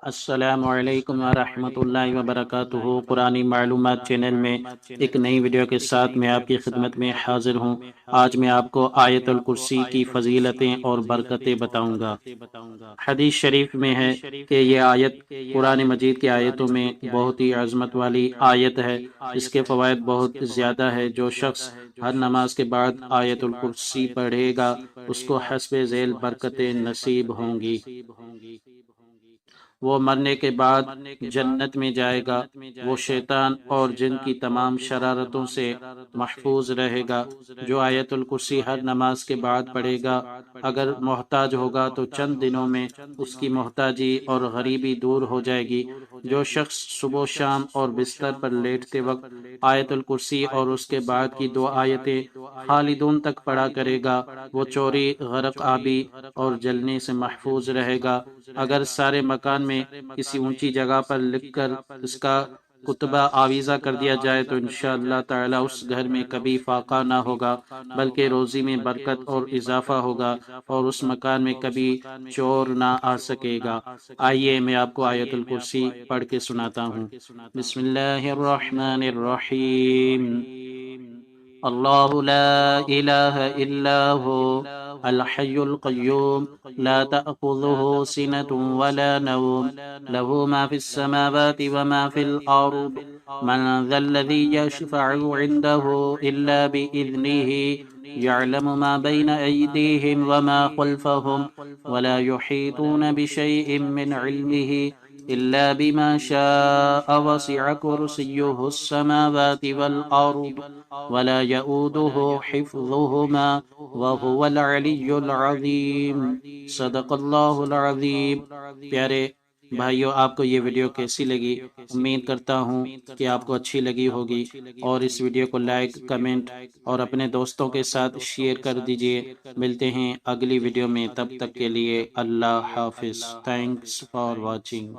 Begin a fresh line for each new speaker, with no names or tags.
السلام علیکم ورحمۃ اللہ وبرکاتہ۔ قرآنی معلومات چینل میں ایک نئی ویڈیو کے ساتھ میں آپ کی خدمت میں حاضر ہوں۔ آج میں آپ کو آیت الکرسی کی فضیلتیں اور برکتیں بتاؤں گا۔ حدیث شریف میں ہے کہ یہ آیت قرآن مجید کی آیتوں میں بہت ہی عظمت والی آیت ہے۔ اس کے فوائد بہت زیادہ ہے۔ جو شخص ہر نماز کے بعد آیت الکرسی پڑھے گا اس کو حسب ذیل برکتیں نصیب ہوں گی۔ وہ مرنے کے بعد جنت میں جائے گا۔ وہ شیطان اور جن کی تمام شرارتوں سے محفوظ رہے گا۔ جو آیت الکرسی ہر نماز کے بعد پڑھے گا، اگر محتاج ہوگا تو چند دنوں میں اس کی محتاجی اور غریبی دور ہو جائے گی۔ جو شخص صبح و شام اور بستر پر لیٹتے وقت آیت الکرسی اور اس کے بعد کی دو آیتیں خالدون تک پڑھا کرے گا، وہ چوری، غرق آبی اور جلنے سے محفوظ رہے گا۔ اگر سارے مکان میں کسی اونچی جگہ پر لکھ کر اس کا کتبہ آویزہ کر دیا جائے تو انشاءاللہ تعالی اس گھر میں کبھی فاقہ نہ ہوگا، بلکہ روزی میں برکت اور اضافہ ہوگا اور اس مکان میں کبھی چور نہ آ سکے گا۔ آئیے میں آپ کو آیت الکرسی پڑھ کے سناتا ہوں۔ بسم اللہ الرحمن الرحیم۔ اللہ لا الہ الا ہو الحی القیوم لا تأخذه سنة ولا نوم له ما في السماوات وما في الأرض من ذا الذي يشفع عنده إلا بإذنه يعلم ما بين أيديهم وما خلفهم ولا يحيطون بشيء من علمه إلا بما شاء وسع كرسيه السماوات والأرض ولا يؤوده حفظهما وهو العلی العظیم۔ صدق اللہ العظیم۔ پیارے بھائیو، آپ کو یہ ویڈیو کیسی لگی؟ امید کرتا ہوں کہ آپ کو اچھی لگی ہوگی، اور اس ویڈیو کو لائک، کمنٹ اور اپنے دوستوں کے ساتھ شیئر کر دیجئے۔ ملتے ہیں اگلی ویڈیو میں، تب تک کے لیے اللہ حافظ۔ Thanks for watching.